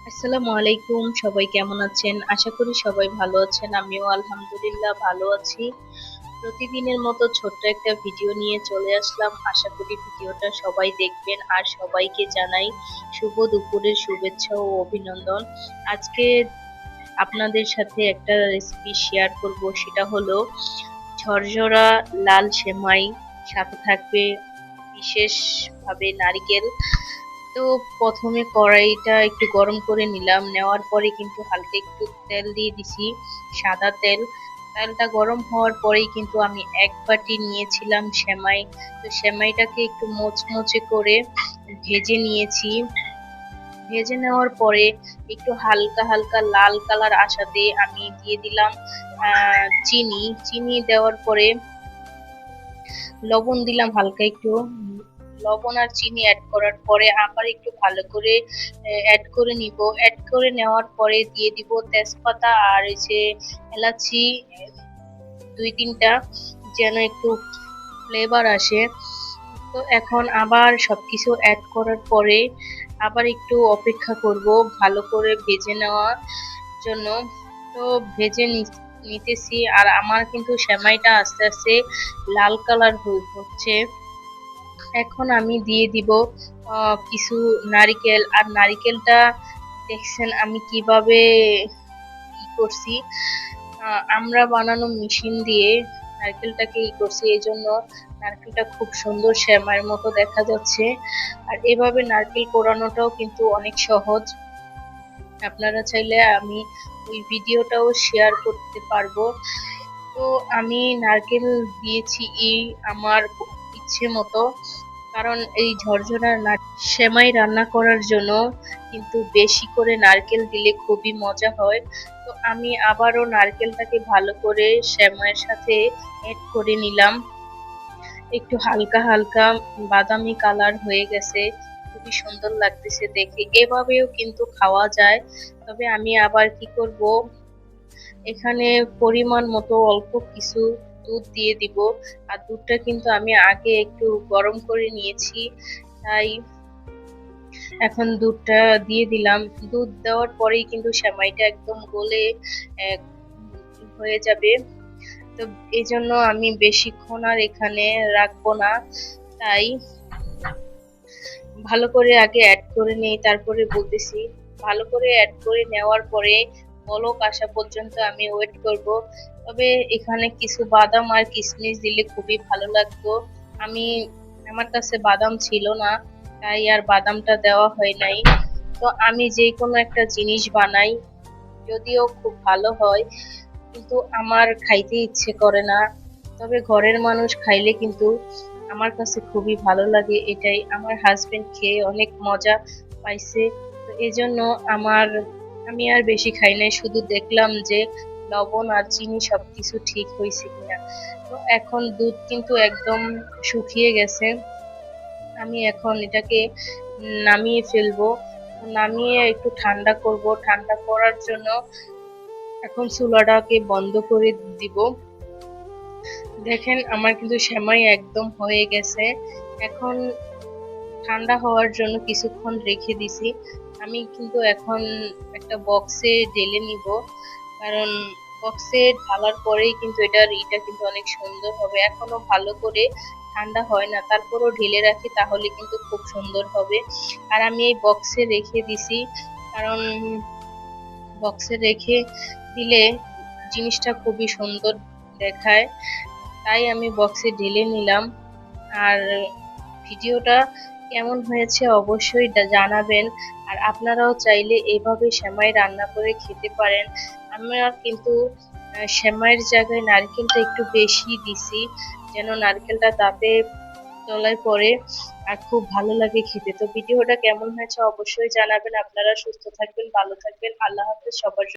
আসসালামু আলাইকুম, সবাই কেমন আছেন? আশা করি সবাই ভালো আছেন। আমিও আলহামদুলিল্লাহ ভালো আছি। প্রতিদিনের মতো ছোট্ট একটা ভিডিও নিয়ে চলে আসলাম। আশা করি ভিডিওটা সবাই দেখবেন আর সবাইকে জানাই শুভ দুপুরের শুভেচ্ছা ও অভিনন্দন। আজকে আপনাদের সাথে একটা রেসিপি শেয়ার করব, সেটা হলো ঝরঝরা লাল সেমাই, সাথে থাকবে বিশেষভাবে নারিকেল। তো প্রথমে কড়াইটা একটু গরম করে নিলাম, নেওয়ার পরে কিন্তু হালকা একটু তেল দিয়ে দিছি, সাদা তেল। তেলটা গরম হওয়ার পরেই কিন্তু আমি এক বাটি নিয়েছিলাম সেমাই। তো সেমাইটাকে একটু মোচমোচে করে ভেজে নিয়েছি। ভেজে নেওয়ার পরে একটু হালকা হালকা লাল কালার আসাতে আমি দিয়ে দিলাম চিনি। চিনি দেওয়ার পরে লবণ দিলাম হালকা একটু। লবণ আর চিনি অ্যাড করার পরে আবার একটু ভালো করে অ্যাড করে নিব। অ্যাড করে নেওয়ার পরে দিয়ে দিব তেজপাতা আর এই যে এলাচি, দুই তিনটা, যেন একটু ফ্লেভার আসে। তো এখন আবার সবকিছু অ্যাড করার পরে আবার একটু অপেক্ষা করব ভালো করে ভেজে নেওয়ার জন্য। তো ভেজে নিতেছি আর আমার কিন্তু সেমাইটা আস্তে আস্তে লাল কালার হচ্ছে। এখন আমি দিয়ে দিব কিছু নারিকেল। আর নারিকেলটা দেখছেন আমি কিভাবে করছি, আমরা বানানো মেশিন দিয়ে নারকেলটাকে করছি, এই জন্য নারকেলটা খুব সুন্দর শ্যামার মতো দেখা যাচ্ছে। আর এভাবে নারকেল কোরানোটাও কিন্তু অনেক সহজ। আপনারা চাইলে আমি ওই ভিডিওটাও শেয়ার করতে পারবো। তো আমি নারকেল দিয়েছি এই আমার ইচ্ছে মতো, কারণ এই ঝরঝরা সেমাই রান্না করার জন্য কিন্তু বেশি করে নারকেল দিলে খুবই মজা হয়। তো আমি আবারও নারকেলটাকে ভালো করে সেমাইয়ের সাথে এড করে নিলাম। একটু হালকা হালকা বাদামি কালার হয়ে গেছে, খুবই সুন্দর লাগতেছে দেখে। এভাবেও কিন্তু খাওয়া যায়। তবে আমি আবার কি করব, এখানে পরিমাণ মতো অল্প কিছু দুধ দিয়ে দিব। আর দুধটা কিন্তু আমি আগে একটু গরম করে নিয়েছি, তাই এখন দুধটা দিয়ে দিলাম। দুধ দেওয়ার পরেই কিন্তু সেমাইটা একদম গলে আহ, হয়ে যাবে। তো এই জন্য আমি বেশিক্ষণ আর এখানে রাখবো না, তাই ভালো করে আগে অ্যাড করে নেই, তারপরে বলতেছি। ভালো করে অ্যাড করে নেওয়ার পরে বলক আসা পর্যন্ত আমি ওয়েট করব। তবে এখানে কিছু বাদাম আর কিশমিশ দিলে খুবই ভালো লাগতো। আমি আমার কাছে বাদাম ছিল না, তাই আর বাদামটা দেওয়া হয় নাই। তো আমি যে কোনো একটা জিনিস বানাই, যদিও খুব ভালো হয়, কিন্তু আমার খাইতে ইচ্ছে করে না। তবে ঘরের মানুষ খাইলে কিন্তু আমার কাছে খুবই ভালো লাগে। এটাই আমার হাজবেন্ড খেয়ে অনেক মজা পাইছে। তো এজন্য আমি আর বেশি খাই নাই, শুধু দেখলাম যে লবণ আর চিনি সবকিছু ঠিক হয়েছে কিনা। তো এখন দুধ কিন্তু একদম শুকিয়ে গেছে। আমি এখন এটাকে নামিয়ে ফেলবো। নামিয়ে একটু ঠান্ডা করব। ঠান্ডা করার জন্য এখন চুলাটাকে বন্ধ করে দিব। দেখেন আমার কিন্তু সেমাই একদম হয়ে গেছে। এখন ঠান্ডা হওয়ার জন্য কিছুক্ষণ রেখে দিছি। আমি কিন্তু এখন একটা বক্সে ঢেলে নিব, কারণ বক্সে ঢালার পরেই কিন্তু এটা কিন্তু অনেক সুন্দর হবে। এখনো ভালো করে ঠান্ডা হয় না, তারপরও ঢেলে রাখি, তাহলে কিন্তু খুব সুন্দর হবে। আর আমি এই বক্সে রেখে দিছি, কারণ বক্সে রেখে দিলে জিনিসটা খুবই সুন্দর দেখায়, তাই আমি বক্সে ঢেলে নিলাম। আর ভিডিওটা কেমন হয়েছে অবশ্যই জানাবেন। আর আপনারাও চাইলে এভাবে সেমাই রান্না করে খেতে পারেন। আমরা কিন্তু সেমাইয়ের জায়গায় নারকেলটা একটু বেশি দিছি, যেন নারকেলটা দাঁতে তলায় পড়ে আর খুব ভালো লাগে খেতে। তো ভিডিওটা কেমন হয়েছে অবশ্যই জানাবেন। আপনারা সুস্থ থাকবেন, ভালো থাকবেন। আল্লাহ হাফেজ সবার জন্য।